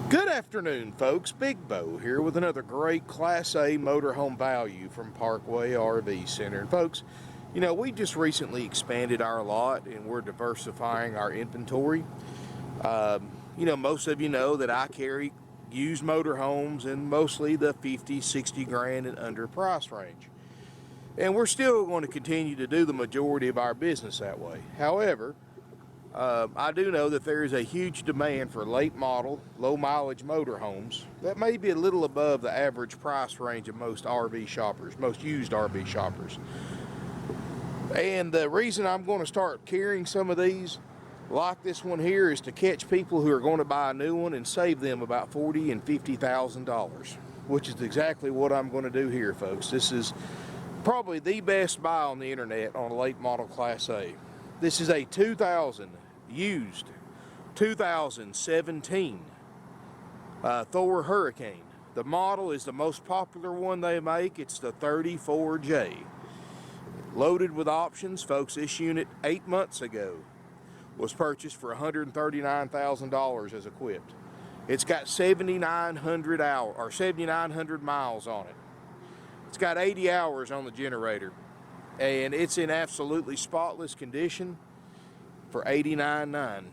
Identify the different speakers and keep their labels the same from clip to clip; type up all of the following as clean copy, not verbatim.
Speaker 1: Good afternoon, folks. Big Bo here with another great Class A motorhome value from Parkway RV Center. And folks, you know, we just recently expanded our lot and we're diversifying our inventory. You know, most of you know that I carry used motorhomes in mostly the 50, 60 grand and under price range. And we're still going to continue to do the majority of our business that way. However, I do know that there is a huge demand for late model, low mileage motorhomes that may be a little above the average price range of most RV shoppers, most used RV shoppers. And the reason I'm going to start carrying some of these, like this one here, is to catch people who are going to buy a new one and save them about $40,000 and $50,000, which is exactly what I'm going to do here, folks. This is probably the best buy on the internet on a late model Class A. This is a 2017 Thor Hurricane. The model is the most popular one they make. It's the 34J. Loaded with options, folks. This unit 8 months ago was purchased for $139,000 as equipped. It's got 7,900 miles on it. It's got 80 hours on the generator, and it's in absolutely spotless condition for $89,900.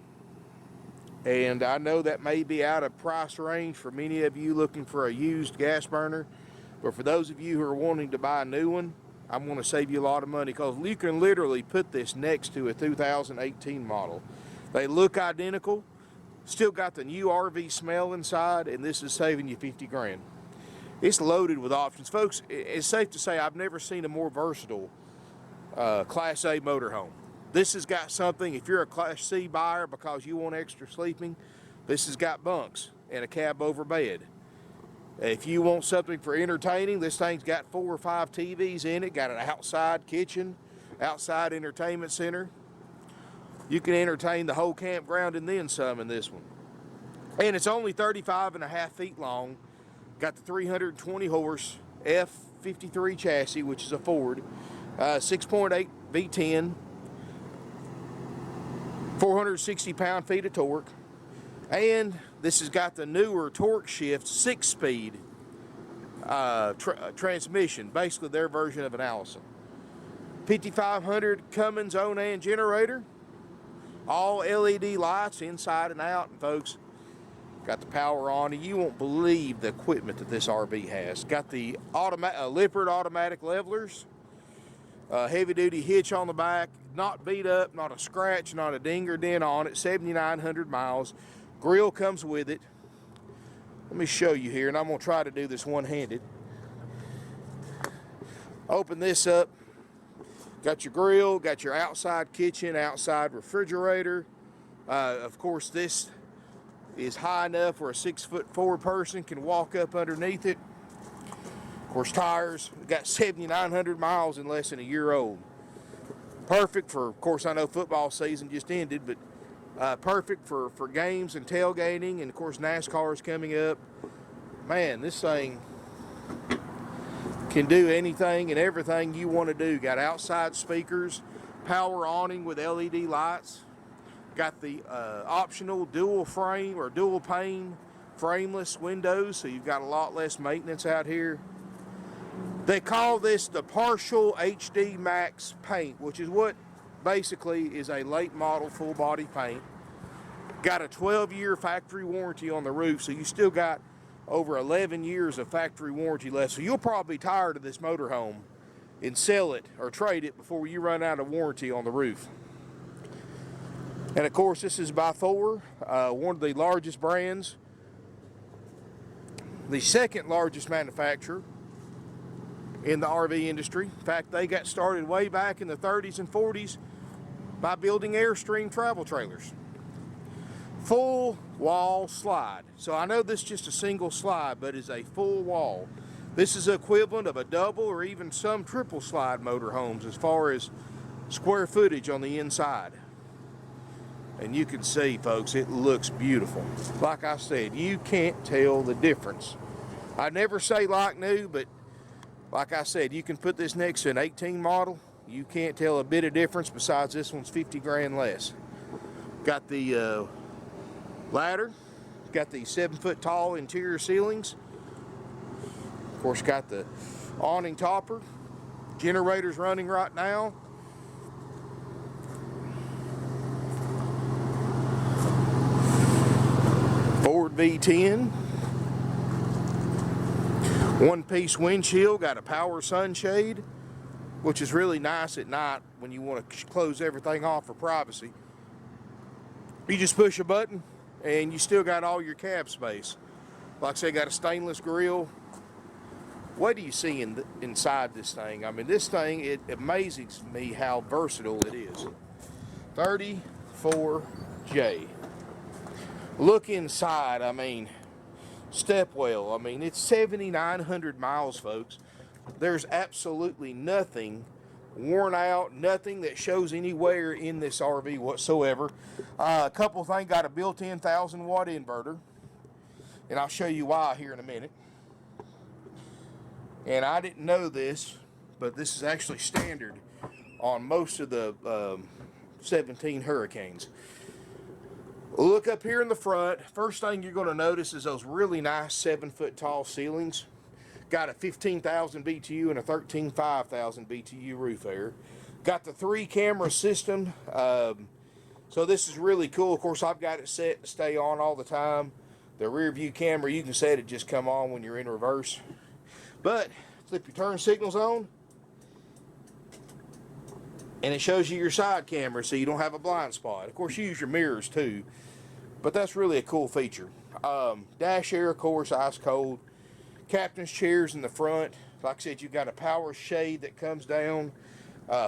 Speaker 1: And I know that may be out of price range for many of you looking for a used gas burner, but for those of you who are wanting to buy a new one, I'm going to save you a lot of money, because you can literally put this next to a 2018 model. They look identical, still got the new RV smell inside, and this is saving you 50 grand. It's loaded with options. Folks, it's safe to say I've never seen a more versatile Class A motorhome. This has got something. If you're a Class C buyer because you want extra sleeping, this has got bunks and a cab over bed. If you want something for entertaining, this thing's got 4 or 5 TVs in it, got an outside kitchen, outside entertainment center. You can entertain the whole campground and then some in this one. And it's only 35.5 feet long. Got the 320 horse F53 chassis, which is a Ford, 6.8 V10, 460 pound-feet of torque, and this has got the newer torque shift 6-speed transmission, basically their version of an Allison. 5500 Cummins Onan generator, all LED lights inside and out, and folks, got the power on, and you won't believe the equipment that this RV has. Got the Lippert automatic levelers, heavy-duty hitch on the back, not beat up, not a scratch, not a ding or dent on it, 7,900 miles. Grill comes with it. Let me show you here, and I'm going to try to do this one-handed. Open this up. Got your grill, got your outside kitchen, outside refrigerator. Of course, this is high enough where a 6'4" person can walk up underneath it. Of course, tires, got 7,900 miles and less than a year old. Perfect for, of course, I know football season just ended, but perfect for games and tailgating, and of course NASCAR is coming up. Man, this thing can do anything and everything you want to do. Got outside speakers, power awning with LED lights. Got the optional dual frame or dual pane frameless windows, so you've got a lot less maintenance out here. They call this the partial HD Max paint, which is what basically is a late model full body paint. Got a 12-year factory warranty on the roof, so you still got over 11 years of factory warranty left. So you'll probably be tired of this motorhome and sell it or trade it before you run out of warranty on the roof. And of course, this is by Thor, one of the largest brands, the second largest manufacturer in the RV industry. In fact, they got started way back in the 30s and 40s by building Airstream travel trailers. Full wall slide. So I know this is just a single slide, but it's a full wall. This is equivalent of a double or even some triple slide motorhomes as far as square footage on the inside. And you can see, folks, it looks beautiful. Like I said, you can't tell the difference. I never say like new, but like I said, you can put this next to an 18 model. You can't tell a bit of difference, besides this one's 50 grand less. Got the ladder, Got these 7-foot tall interior ceilings. Of course, got the awning topper. Generator's running right now. Ford V10. One-piece windshield, got a power sunshade, which is really nice at night when you want to close everything off for privacy. You just push a button and you still got all your cab space. Like I say, got a stainless grille. What do you see inside this thing? I mean, this thing, it amazes me how versatile it is. 34J. Look inside, I mean, stepwell. I mean, it's 7,900 miles, folks. There's absolutely nothing worn out, nothing that shows anywhere in this RV whatsoever. A couple of things, got a built-in 1,000-watt inverter, and I'll show you why here in a minute. And I didn't know this, but this is actually standard on most of the 17 Hurricanes. Look up here in the front. First thing you're going to notice is those really nice 7-foot tall ceilings. Got a 15,000 BTU and a 13,500 BTU roof air. Got the 3-camera system. So this is really cool. Of course, I've got it set to stay on all the time. The rear view camera, you can set it just come on when you're in reverse. But flip your turn signals on, and it shows you your side camera so you don't have a blind spot. Of course, you use your mirrors too, but that's really a cool feature. Dash air, of course, ice cold. Captain's chairs in the front. Like I said, you got a power shade that comes down.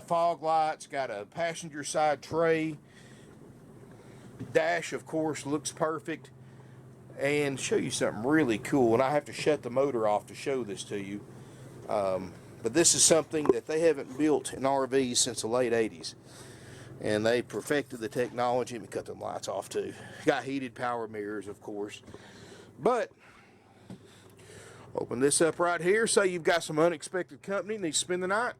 Speaker 1: Fog lights, got a passenger side tray. Dash, of course, looks perfect. And show you something really cool, and I have to shut the motor off to show this to you. But this is something that they haven't built in RVs since the late 80s. And they perfected the technology. Let me cut them lights off too. Got heated power mirrors, of course. But open this up right here. Say you've got some unexpected company, need to spend the night.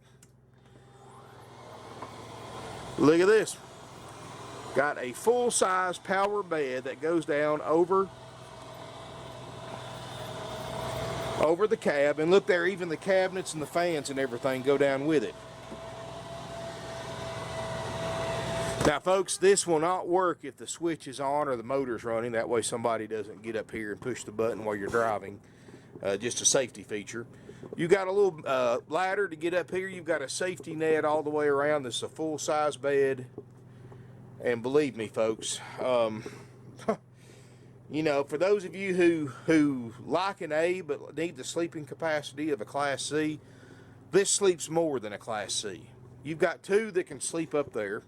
Speaker 1: Look at this. Got a full-size power bed that goes down over the cab, and look there, even the cabinets and the fans and everything go down with it. Now folks, this will not work if the switch is on or the motor's running. That way somebody doesn't get up here and push the button while you're driving. Just a safety feature. You got a little ladder to get up here. You've got a safety net all the way around. This is a full-size bed, and believe me folks, you know, for those of you who like an A but need the sleeping capacity of a Class C, this sleeps more than a Class C. You've got two that can sleep up there.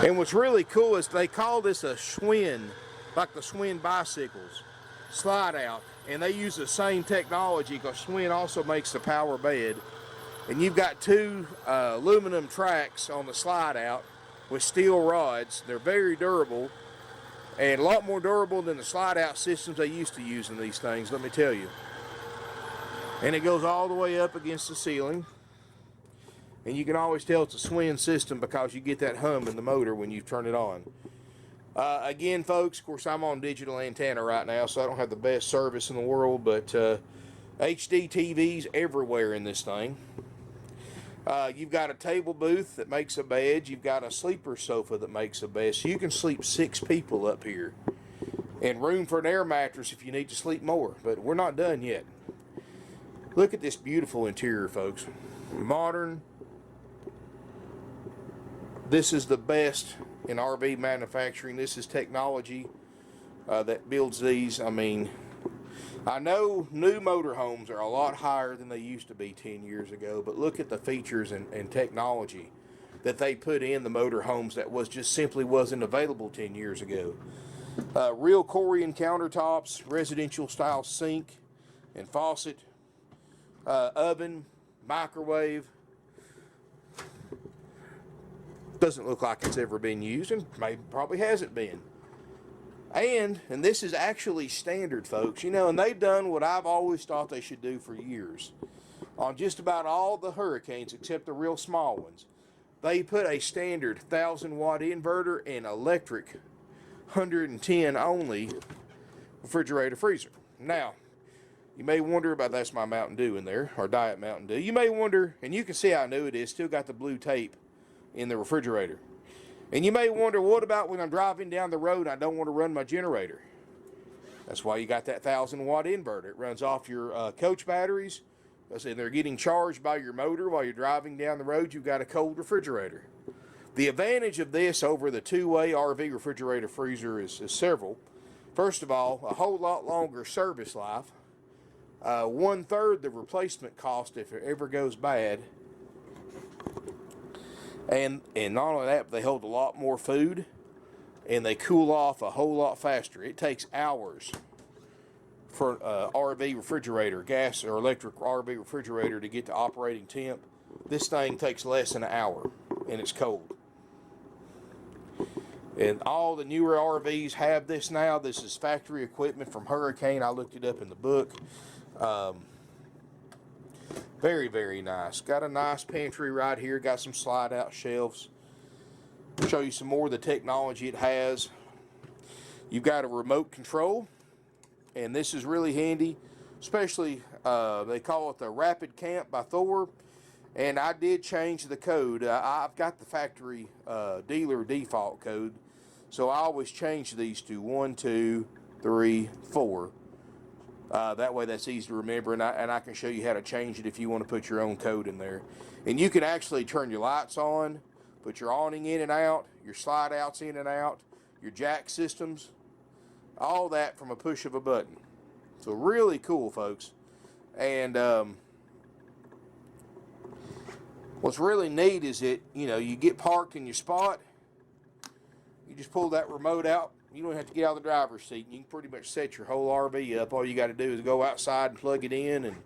Speaker 1: And what's really cool is they call this a Schwinn, like the Schwinn bicycles, slide out. And they use the same technology because Schwinn also makes the power bed. And you've got two aluminum tracks on the slide out with steel rods. They're very durable, and a lot more durable than the slide out systems they used to use in these things, let me tell you. And it goes all the way up against the ceiling, and you can always tell it's a Schwinn system because you get that hum in the motor when you turn it on. Again folks, of course I'm on digital antenna right now, so I don't have the best service in the world, but HDTVs everywhere in this thing. You've got a table booth that makes a bed. You've got a sleeper sofa that makes a bed. So you can sleep 6 people up here. And room for an air mattress if you need to sleep more. But we're not done yet. Look at this beautiful interior, folks. Modern. This is the best in RV manufacturing. This is technology that builds these. I mean, I know new motorhomes are a lot higher than they used to be 10 years ago, but look at the features and technology that they put in the motorhomes that just simply wasn't available 10 years ago. Real Corian countertops, residential style sink and faucet, oven, microwave. Doesn't look like it's ever been used, and probably hasn't been. And this is actually standard, folks, you know, and they've done what I've always thought they should do for years on just about all the Hurricanes except the real small ones. they put a standard 1,000-watt inverter and electric 110 only refrigerator freezer. Now, you may wonder about, that's my Mountain Dew in there, or Diet Mountain Dew. You may wonder, and you can see how new it is, still got the blue tape in the refrigerator. And you may wonder, what about when I'm driving down the road and I don't want to run my generator? That's why you got that 1,000-watt inverter. It runs off your coach batteries. And they're getting charged by your motor while you're driving down the road. You've got a cold refrigerator. The advantage of this over the two-way RV refrigerator freezer is several. First of all, a whole lot longer service life. 1/3 the replacement cost if it ever goes bad. And not only that, but they hold a lot more food, and they cool off a whole lot faster. It takes hours for an RV refrigerator, gas or electric RV refrigerator, to get to operating temp. This thing takes less than an hour, and it's cold. And all the newer RVs have this now. This is factory equipment from Hurricane. I looked it up in the book. Very, very nice. Got a nice pantry right here. Got some slide out shelves. Show you some more of the technology it has. You've got a remote control, and this is really handy, especially they call it the Rapid Camp by Thor. And I did change the code. I've got the factory dealer default code, so I always change these to 1, 2, 3, 4. That way that's easy to remember, and I can show you how to change it if you want to put your own code in there. And you can actually turn your lights on, put your awning in and out, your slide outs in and out, your jack systems, all that from a push of a button. So really cool, folks. And what's really neat is that, you get parked in your spot, you just pull that remote out. You don't have to get out of the driver's seat. You can pretty much set your whole RV up. All you got to do is go outside and plug it in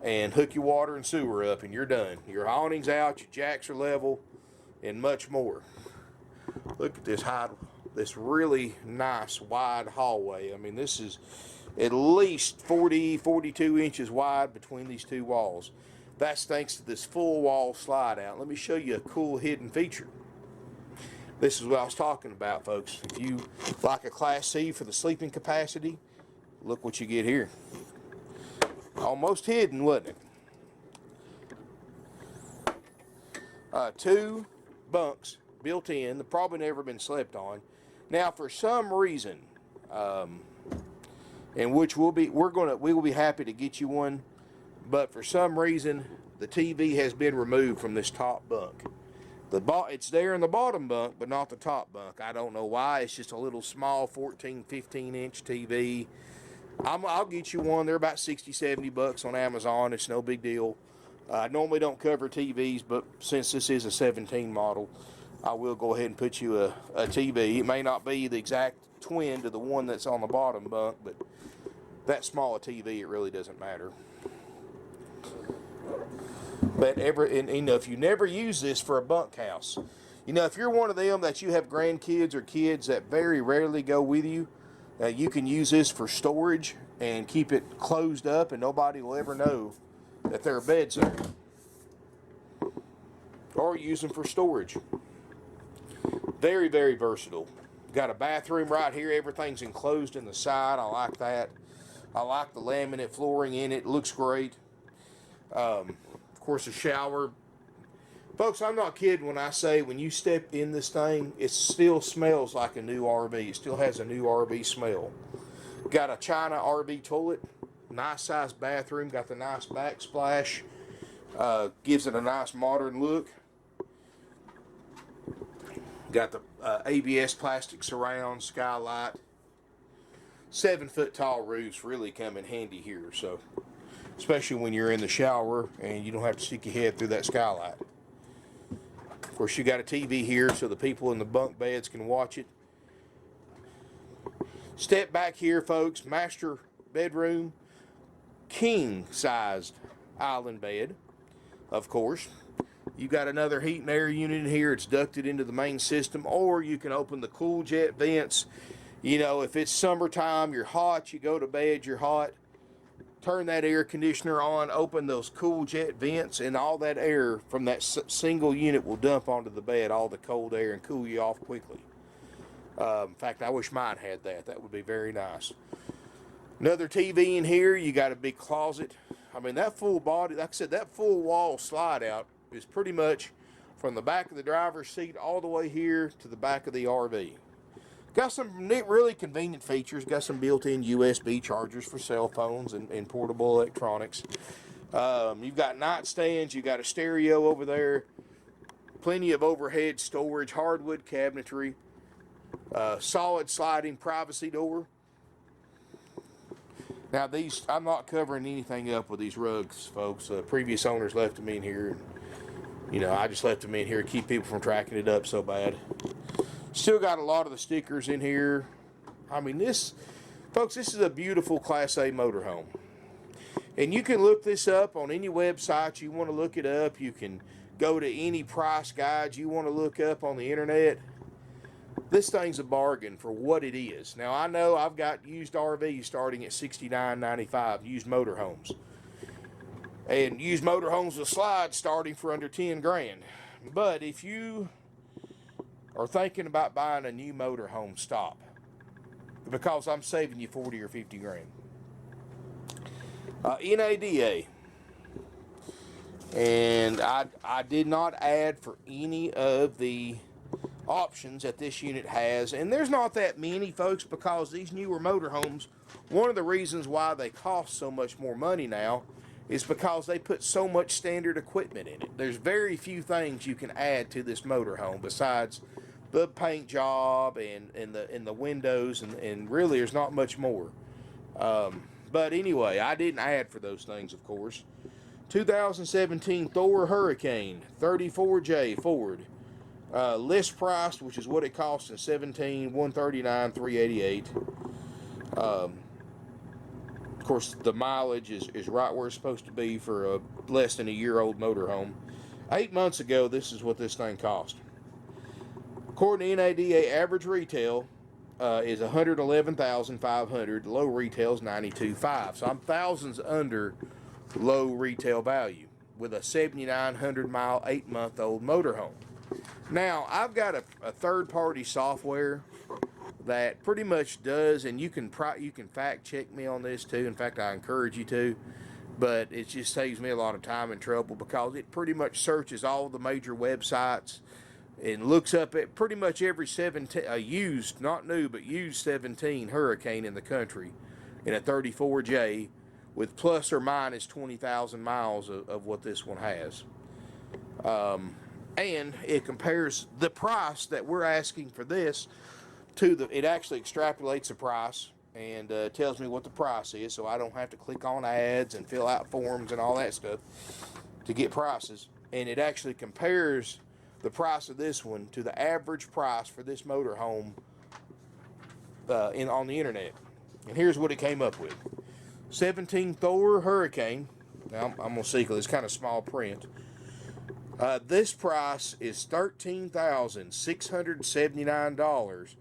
Speaker 1: and hook your water and sewer up, and you're done. Your awning's out, your jacks are level, and much more. Look at this really nice wide hallway. I mean, this is at least 42 inches wide between these two walls. That's thanks to this full wall slide out. Let me show you a cool hidden feature. This is what I was talking about, folks. If you like a Class C for the sleeping capacity, look what you get here. Almost hidden, wasn't it? 2 bunks built in, that probably never been slept on. Now, for some reason, and which we will be happy to get you one, but for some reason, the TV has been removed from this top bunk. It's there in the bottom bunk, but not the top bunk. I don't know why. It's just a little small 14, 15-inch TV. I'll get you one. They're about 60, 70 bucks on Amazon. It's no big deal. I normally don't cover TVs, but since this is a 17 model, I will go ahead and put you a TV. It may not be the exact twin to the one that's on the bottom bunk, but that small a TV, it really doesn't matter. But if you never use this for a bunkhouse, if you're one of them that you have grandkids or kids that very rarely go with you, you can use this for storage and keep it closed up, and nobody will ever know that there are beds there. Or use them for storage. Very, very versatile. Got a bathroom right here. Everything's enclosed in the side. I like that. I like the laminate flooring in it. Looks great. Of course, a shower. Folks, I'm not kidding when I say when you step in this thing, it still smells like a new RV. It still has a new RV smell. Got a China RV toilet. Nice sized bathroom. Got the nice backsplash. Gives it a nice modern look. Got the ABS plastic surround, skylight. 7-foot tall roofs really come in handy here. So, especially when you're in the shower and you don't have to stick your head through that skylight. Of course, you got a TV here so the people in the bunk beds can watch it. Step back here, folks. Master bedroom. King-sized island bed, of course. You got another heat and air unit in here. It's ducted into the main system, or you can open the cool jet vents. If it's summertime, you're hot, you go to bed, you're hot. turn that air conditioner on, open those cool jet vents, and all that air from that single unit will dump onto the bed, all the cold air, and cool you off quickly. In fact, I wish mine had that. That would be very nice. Another TV in here. You got a big closet. I mean, that full body, like I said, that full wall slide out is pretty much from the back of the driver's seat all the way here to the back of the RV. Got some neat, really convenient features. Got some built-in USB chargers for cell phones and portable electronics. You've got nightstands. You've got a stereo over there. Plenty of overhead storage, hardwood cabinetry. Solid sliding privacy door. Now these, I'm not covering anything up with these rugs, folks. Previous owners left them in here. You know, I just left them in here to keep people from tracking it up so bad. Still got a lot of the stickers in here. I mean, this, folks, this is a beautiful Class A motorhome. And you can look this up on any website you want to look it up. You can go to any price guides you want to look up on the internet. This thing's a bargain for what it is. Now, I know I've got used RVs starting at $69.95, used motorhomes. And used motorhomes with slides starting for under 10 grand. But if you are thinking about buying a new motorhome, stop. Because I'm saving you 40 or 50 grand. NADA. And I did not add for any of the options that this unit has, and there's not that many, folks, because these newer motorhomes, one of the reasons why they cost so much more money now is because they put so much standard equipment in it. There's very few things you can add to this motorhome besides the paint job and the windows, and really there's not much more. But anyway, I didn't add for those things, of course. 2017 Thor Hurricane 34J Ford. List price, which is what it costs in 17, $139,388. Of course, the mileage is right where it's supposed to be for a less than a year-old motorhome. 8 months ago, this is what this thing cost. According to NADA, average retail is $111,500. Low retail is $92,500. So I'm thousands under low retail value with a 7,900 mile, 8-month-old motorhome. Now, I've got a third-party software that pretty much does, and you can fact check me on this too. In fact, I encourage you to, but it just saves me a lot of time and trouble because it pretty much searches all the major websites and looks up at pretty much every used, not new, but used 17 Hurricane in the country in a 34J with plus or minus 20,000 miles of what this one has. And it compares the price that we're asking for this to it actually extrapolates the price and tells me what the price is, so I don't have to click on ads and fill out forms and all that stuff to get prices. And it actually compares the price of this one to the average price for this motorhome on the internet. And here's what it came up with. 17 Thor Hurricane. Now, I'm going to see because it's kind of small print. This price is $13,679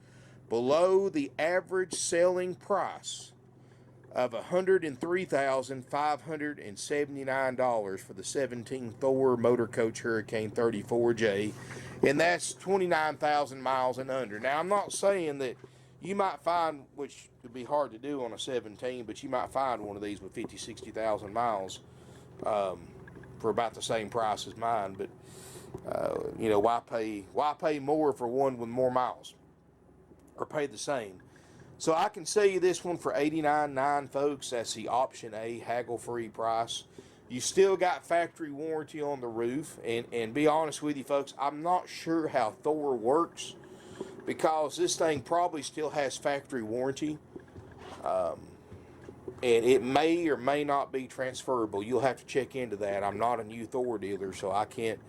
Speaker 1: below the average selling price of $103,579 for the 17 Thor Motor Coach Hurricane 34J, and that's 29,000 miles and under. Now, I'm not saying that you might find, which would be hard to do on a 17, but you might find one of these with 50, 60,000 miles for about the same price as mine. But you know, why pay more for one with more miles, or pay the same? So I can sell you this one for $89,900, folks. That's the option A, haggle-free price. You still got factory warranty on the roof, and be honest with you, folks, I'm not sure how Thor works because this thing probably still has factory warranty. And it may or may not be transferable. You'll have to check into that. I'm not a new Thor dealer, so I can't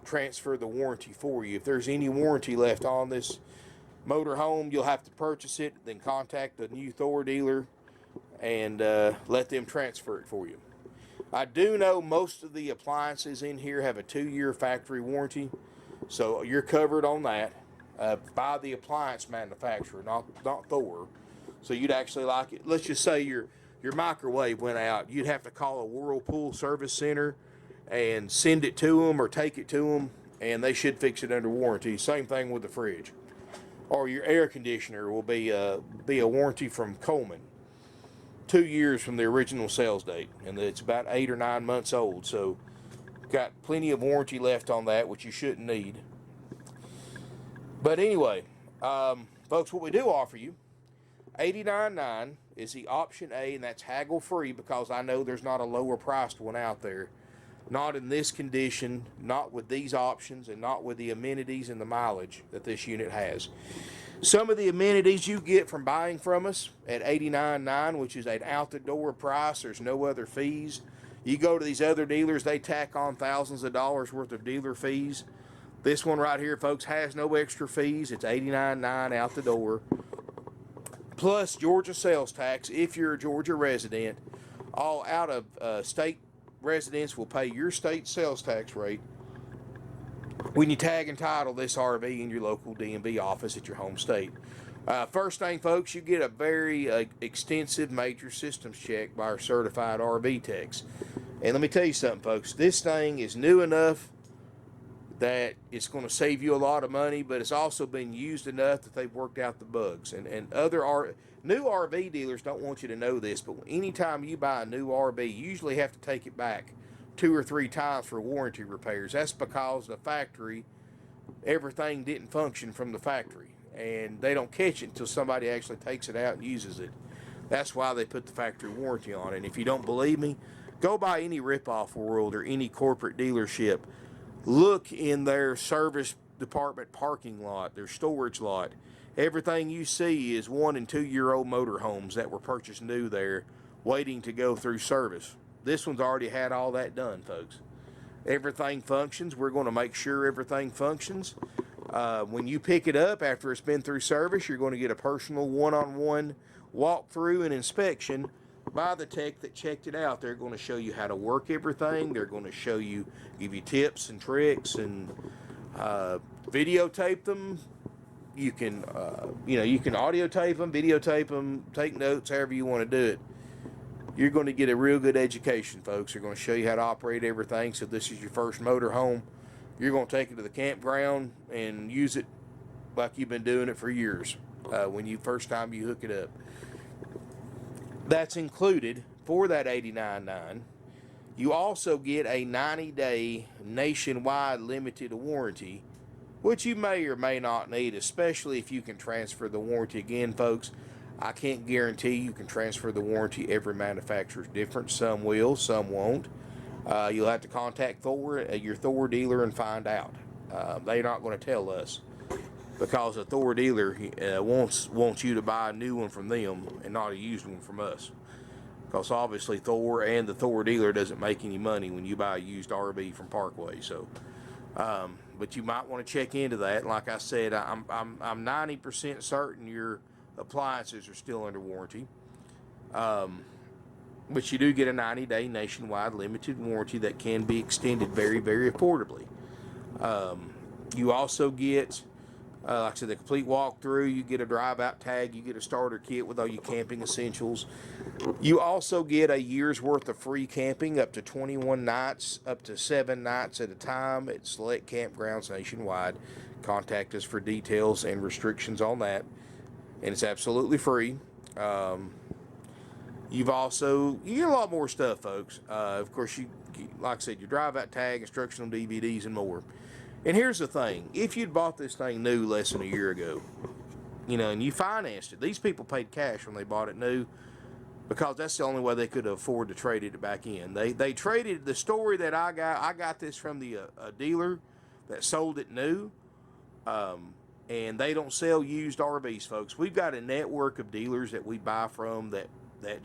Speaker 1: transfer the warranty for you. If there's any warranty left on this motorhome, you'll have to purchase it, then contact the new Thor dealer and let them transfer it for you. I do know most of the appliances in here have a 2-year factory warranty, so you're covered on that by the appliance manufacturer, not Thor. So you'd actually like it. Let's just say your your microwave went out, you'd have to call a Whirlpool service center and send it to them or take it to them, and they should fix it under warranty. Same thing with the fridge. Or your air conditioner will be a warranty from Coleman. 2 years from the original sales date, and it's about 8 or 9 months old, so got plenty of warranty left on that, which you shouldn't need. But anyway, folks, what we do offer you, $89.9 is the option A, and that's haggle free, because I know there's not a lower priced one out there. Not in this condition, not with these options, and not with the amenities and the mileage that this unit has. Some of the amenities you get from buying from us at $89.9, which is an out-the-door price, there's no other fees. You go to these other dealers, they tack on thousands of dollars worth of dealer fees. This one right here, folks, has no extra fees. It's $89.9 out the door. Plus Georgia sales tax if you're a Georgia resident. All out of state residents will pay your state sales tax rate when you tag and title this RV in your local DMV office at your home state. First thing, folks, you get a very extensive major systems check by our certified RV techs. And let me tell you something, folks. This thing is new enough that it's going to save you a lot of money, but it's also been used enough that they've worked out the bugs. And other new RV dealers don't want you to know this, but anytime you buy a new RV, you usually have to take it back 2 or 3 times for warranty repairs. That's because the factory, everything didn't function from the factory, and they don't catch it until somebody actually takes it out and uses it. That's why they put the factory warranty on it. And if you don't believe me, go by any rip-off world or any corporate dealership. Look in their service department parking lot, their storage lot. Everything you see is 1 and 2 year old motorhomes that were purchased new there, waiting to go through service. This one's already had all that done, folks. Everything functions. We're going to make sure everything functions. When you pick it up after it's been through service, you're going to get a personal one-on-one walkthrough and inspection by the tech that checked it out. They're going to show you how to work everything. They're going to show you, give you tips and tricks, and videotape them. You can, you can audio tape them, videotape them, take notes, however you want to do it. You're going to get a real good education, folks. They're going to show you how to operate everything. So this is your first motor home. You're going to take it to the campground and use it like you've been doing it for years when you first time you hook it up. That's included for that $89.9. You also get a 90-day nationwide limited warranty, which you may or may not need, especially if you can transfer the warranty. Again, folks, I can't guarantee you can transfer the warranty. Every manufacturer is different. Some will, some won't. You'll have to contact Thor, your Thor dealer, and find out. They're not going to tell us, because a Thor dealer wants you to buy a new one from them and not a used one from us. Because obviously Thor and the Thor dealer doesn't make any money when you buy a used RV from Parkway. So, but you might want to check into that. And like I said, I'm 90% certain your appliances are still under warranty. But you do get a 90-day nationwide limited warranty that can be extended very, very affordably. You also get, like I said, the complete walkthrough. You get a drive-out tag. You get a starter kit with all your camping essentials. You also get a year's worth of free camping, up to 21 nights, up to 7 nights at a time at select campgrounds nationwide. Contact us for details and restrictions on that. And it's absolutely free. You get a lot more stuff, folks. Of course, you like I said, your drive-out tag, instructional DVDs, and more. And here's the thing: if you'd bought this thing new less than a year ago, and you financed it, these people paid cash when they bought it new, because that's the only way they could afford to trade it back in. They traded. The story that I got this from the dealer that sold it new. And they don't sell used RVs, folks. We've got a network of dealers that we buy from that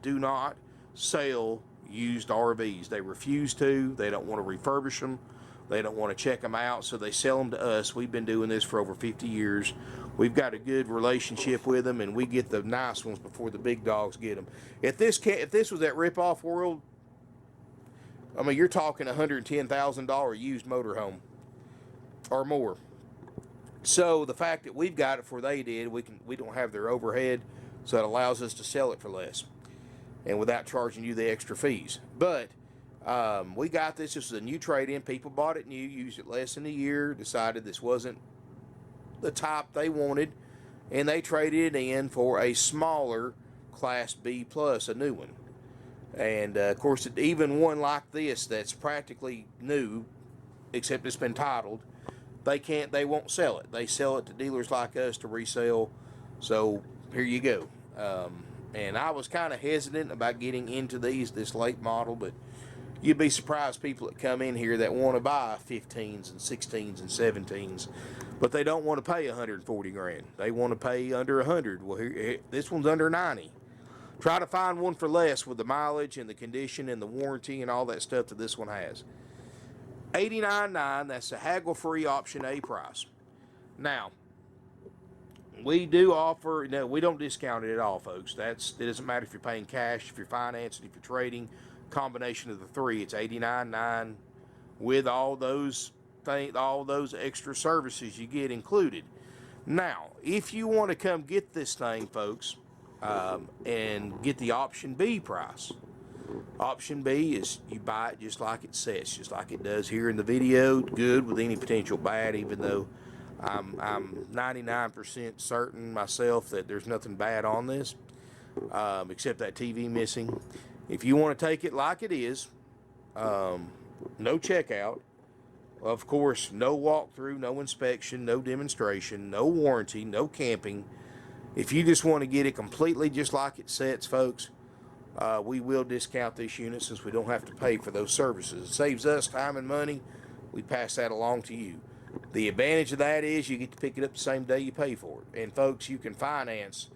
Speaker 1: do not sell used RVs. They refuse to. They don't want to refurbish them. They don't want to check them out, so they sell them to us. We've been doing this for over 50 years. We've got a good relationship with them, and we get the nice ones before the big dogs get them. If this was that rip-off world, I mean, you're talking $110,000 used motorhome or more. So the fact that we've got it before they did, we don't have their overhead, so it allows us to sell it for less. and without charging you the extra fees. But we got this. This is a new trade-in. People bought it new, used it less than a year, decided this wasn't the type they wanted, and they traded it in for a smaller Class B plus, a new one. And of course, even one like this that's practically new, except it's been titled, they won't sell it. They sell it to dealers like us to resell. So here you go. And I was kind of hesitant about getting into this late model, but you'd be surprised people that come in here that want to buy 15s and 16s and 17s, but they don't want to pay 140 grand. They want to pay under 100. Well, this one's under 90. Try to find one for less with the mileage and the condition and the warranty and all that stuff that this one has. $89.9. That's a haggle-free option A price. Now, we do offer, no, we don't discount it at all, folks. It doesn't matter if you're paying cash, if you're financing, if you're trading. Combination of the three, it's $89.9 with all those extra services you get included. Now, if you want to come get this thing, folks, and get the option B price. Option B is you buy it just like it says, just like it does here in the video, good with any potential bad, even though I'm 99% certain myself that there's nothing bad on this, except that TV missing. If you want to take it like it is, no checkout, of course, no walkthrough, no inspection, no demonstration, no warranty, no camping. If you just want to get it completely just like it sets, folks, we will discount this unit since we don't have to pay for those services. It saves us time and money. We pass that along to you. The advantage of that is you get to pick it up the same day you pay for it. And folks, you can finance.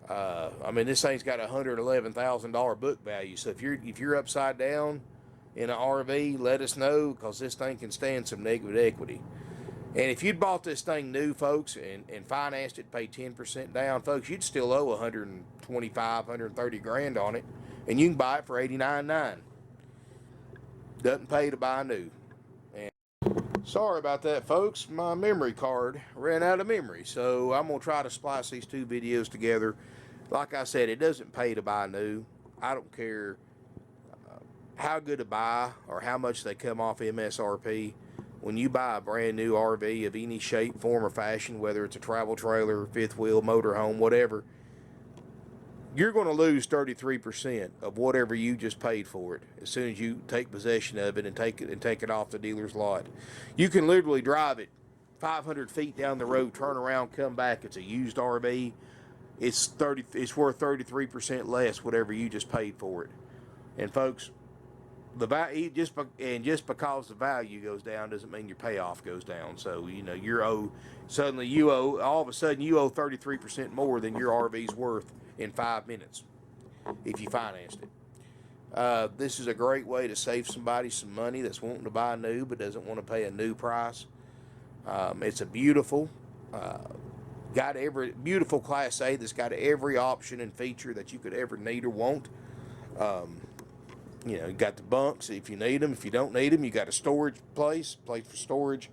Speaker 1: I mean, this thing's got a $111,000 book value. So if you're upside down in an RV, let us know, because this thing can stand some negative equity. And if you'd bought this thing new, folks, and financed it, paid 10% down, folks, you'd still owe 125, 130 grand on it, and you can buy it for $89.9. Doesn't pay to buy new. And sorry about that, folks. My memory card ran out of memory, so I'm gonna try to splice these two videos together. Like I said, it doesn't pay to buy new. I don't care how good a buy or how much they come off MSRP. When you buy a brand new RV of any shape, form, or fashion, whether it's a travel trailer, fifth wheel, motorhome, whatever, you're going to lose 33% of whatever you just paid for it as soon as you take possession of it and take it off the dealer's lot. You can literally drive it 500 feet down the road, turn around, come back. It's a used RV. It's worth 33% less whatever you just paid for it. And folks, the value just because the value goes down doesn't mean your payoff goes down. So you know all of a sudden you owe 33% more than your RV's worth in 5 minutes if you financed it. This is a great way to save somebody some money that's wanting to buy new but doesn't want to pay a new price. It's a beautiful beautiful Class A that's got every option and feature that you could ever need or want. You got the bunks if you need them. If you don't need them, you got a storage place for storage.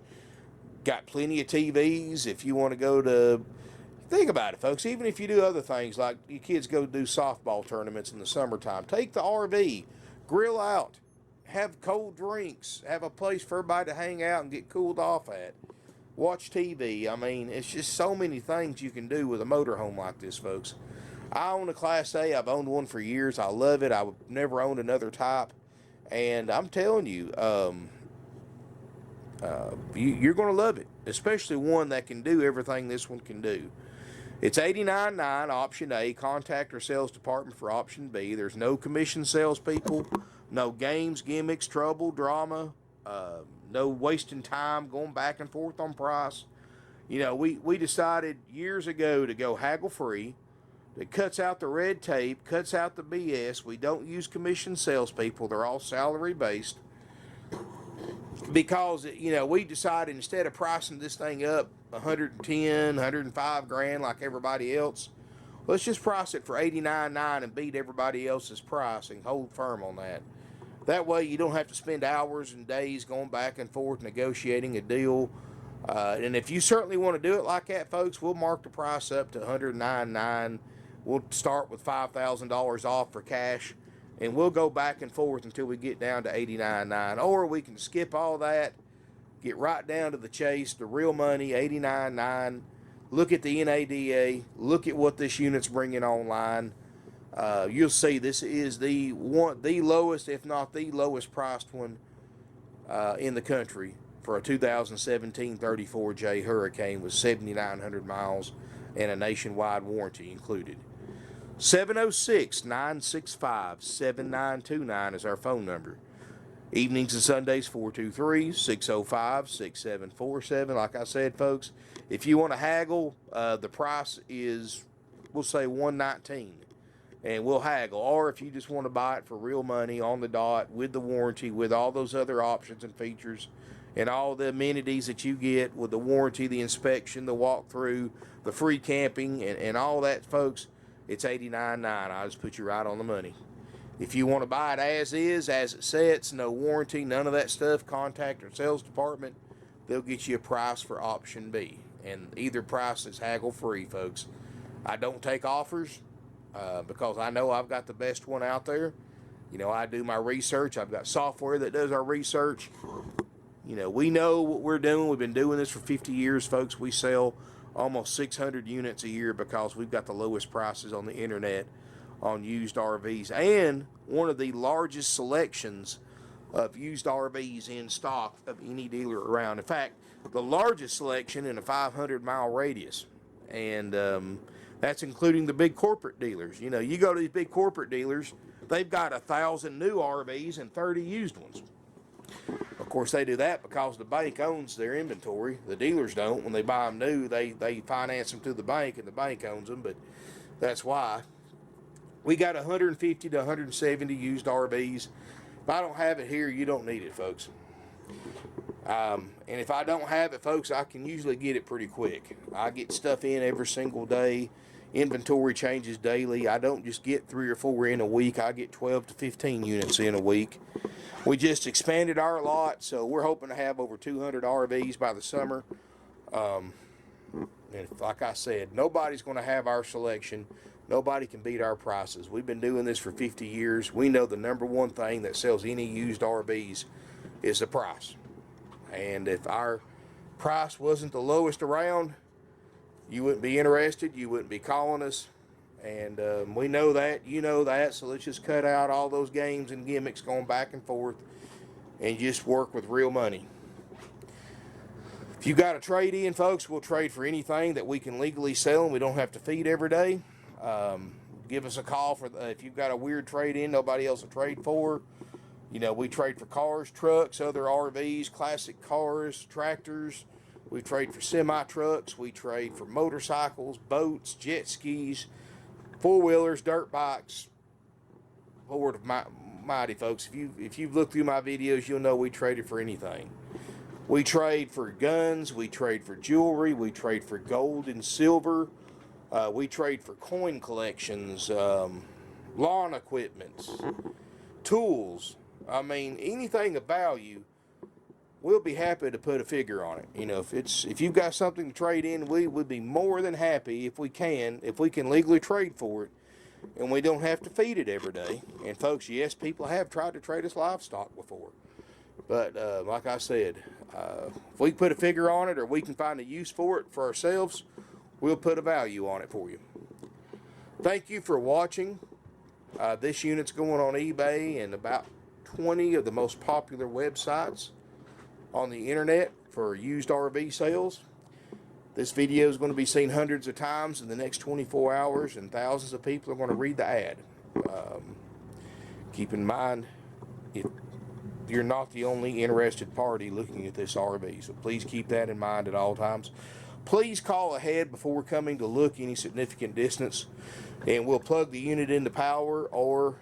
Speaker 1: Got plenty of TVs if you want to go to. Think about it, folks. Even if you do other things like your kids go do softball tournaments in the summertime, take the RV, grill out, have cold drinks, have a place for everybody to hang out and get cooled off at. Watch TV. I mean, it's just so many things you can do with a motorhome like this, folks. I own a Class A. I've owned one for years. I love it. I would never own another type. And I'm telling you, you're going to love it, especially one that can do everything this one can do. It's $89.9, option A. Contact our sales department for option B. There's no commission salespeople, no games, gimmicks, trouble, drama, no wasting time going back and forth on price. We decided years ago to go haggle free. It cuts out the red tape, cuts out the BS. We don't use commission salespeople. They're all salary based. Because, we decided instead of pricing this thing up 110, 105 grand like everybody else, let's just price it for $89.9 and beat everybody else's price and hold firm on that. That way you don't have to spend hours and days going back and forth negotiating a deal. And if you certainly want to do it like that, folks, we'll mark the price up to $109.9. We'll start with $5,000 off for cash, and we'll go back and forth until we get down to $89,900. Or we can skip all that, get right down to the chase, the real money, $89,900. Look at the NADA. Look at what this unit's bringing online. You'll see this is the lowest, if not the lowest priced one in the country for a 2017 34J Hurricane with 7,900 miles and a nationwide warranty included. 706-965-7929 is our phone number. Evenings and Sundays, 423-605-6747. Like I said, folks, if you want to haggle, the price is, we'll say $119, and we'll haggle. Or if you just want to buy it for real money on the dot with the warranty, with all those other options and features and all the amenities that you get with the warranty, the inspection, the walkthrough, the free camping, and all that, folks, it's $89,900. I'll just put you right on the money. If you want to buy it as is, as it sets, no warranty, none of that stuff, contact our sales department. They'll get you a price for option B. And either price is haggle free, folks. I don't take offers because I know I've got the best one out there. You know, I do my research. I've got software that does our research. You know, we know what we're doing. We've been doing this for 50 years, folks. We sell almost 600 units a year because we've got the lowest prices on the internet on used RVs, and one of the largest selections of used RVs in stock of any dealer around. In fact, the largest selection in a 500-mile radius, and that's including the big corporate dealers. You know, you go to these big corporate dealers, they've got 1,000 new RVs and 30 used ones. Of course, they do that because the bank owns their inventory. The dealers don't. When they buy them new, they finance them through the bank, and the bank owns them, but that's why. We got 150 to 170 used RVs. If I don't have it here, you don't need it, folks. And if I don't have it, folks, I can usually get it pretty quick. I get stuff in every single day. Inventory changes daily. I don't just get 3 or 4 in a week. I get 12 to 15 units in a week. We just expanded our lot, so we're hoping to have over 200 RVs by the summer. And like I said, nobody's going to have our selection. Nobody can beat our prices. We've been doing this for 50 years. We know the number one thing that sells any used RVs is the price. And if our price wasn't the lowest around, you wouldn't be interested. You wouldn't be calling us. And we know that. You know that. So let's just cut out all those games and gimmicks going back and forth and just work with real money. If you got a trade-in, folks, we'll trade for anything that we can legally sell and we don't have to feed every day. Give us a call for if you've got a weird trade-in nobody else will trade for. You know, we trade for cars, trucks, other RVs, classic cars, tractors. We trade for semi-trucks. We trade for motorcycles, boats, jet skis, four-wheelers, dirt bikes. Lord mighty, folks. If you've looked through my videos, you'll know we traded for anything. We trade for guns. We trade for jewelry. We trade for gold and silver. We trade for coin collections, lawn equipment, tools. I mean, anything of value, we'll be happy to put a figure on it. You know, if you've got something to trade in, we would be more than happy if we can legally trade for it, and we don't have to feed it every day. And folks, yes, people have tried to trade us livestock before, but like I said, if we put a figure on it or we can find a use for it for ourselves, we'll put a value on it for you. Thank you for watching. This unit's going on eBay and about 20 of the most popular websites on the internet for used RV sales. This video is going to be seen hundreds of times in the next 24 hours, and thousands of people are going to read the ad. Keep in mind, if you're not the only interested party looking at this RV, so please keep that in mind at all times. Please call ahead before coming to look any significant distance, and we'll plug the unit into power or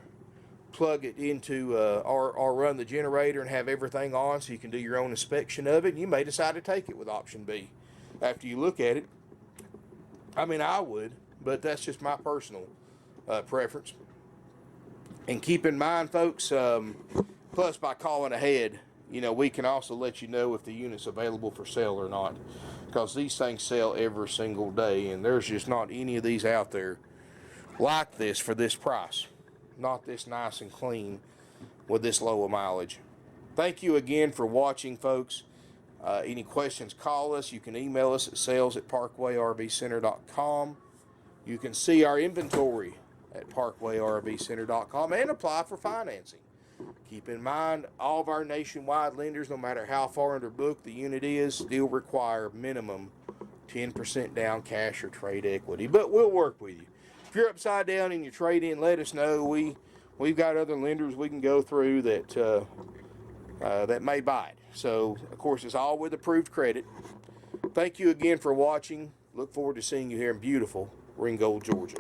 Speaker 1: plug it into or run the generator and have everything on so you can do your own inspection of it. And you may decide to take it with option B after you look at it. I mean, I would, but that's just my personal preference. And keep in mind, folks, plus by calling ahead, you know, we can also let you know if the unit's available for sale or not, because these things sell every single day, and there's just not any of these out there like this for this price. Not this nice and clean with this low of mileage. Thank you again for watching, folks. Any questions, call us. You can email us at sales@parkwayrvcenter.com. You can see our inventory at parkwayrvcenter.com and apply for financing. Keep in mind, all of our nationwide lenders, no matter how far under book the unit is, still require minimum 10% down cash or trade equity. But we'll work with you. If you're upside down in your trade-in, let us know. We've got other lenders we can go through that that may buy it. So, of course, it's all with approved credit. Thank you again for watching. Look forward to seeing you here in beautiful Ringgold, Georgia.